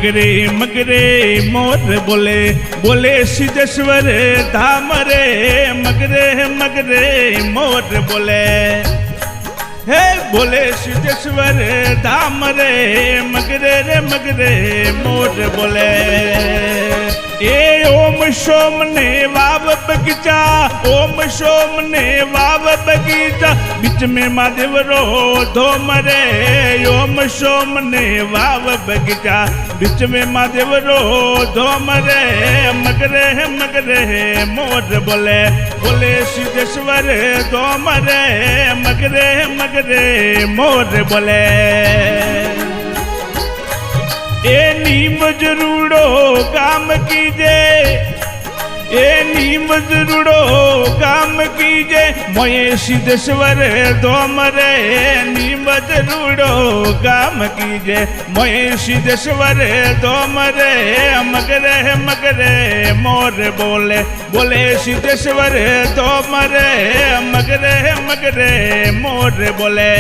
मगरे मगरे मोर बोले बोले सिद्धेश्वर धाम रे मगरे मगरे मोर बोले हे बोले सिद्धेश्वर धाम रे मगरे मोर बोले ए ओम सोम ने वाव बगीचा ओम सोम ने वाव बगीचा बीच में महादेव रो धोम रे ओम सोम ने वाव बगीचा बीच में महादेव रो धोम रे मगरे मगरे मोर बोले बोले सिद्धेश्वर धोम रे मगरे मगरे मोर बोले ए नीम जरूड़ो काम कीजे ए नीम जरूड़ो काम कीजे मोये सिद्धेश्वर धोम रे नीम जरूड़ो काम कीजे मोये सिद्धेश्वर धोम रे मगरे मगरे मोर बोले बोले सिद्धेश्वर धोम रे मगरे मगरे मोर बोले।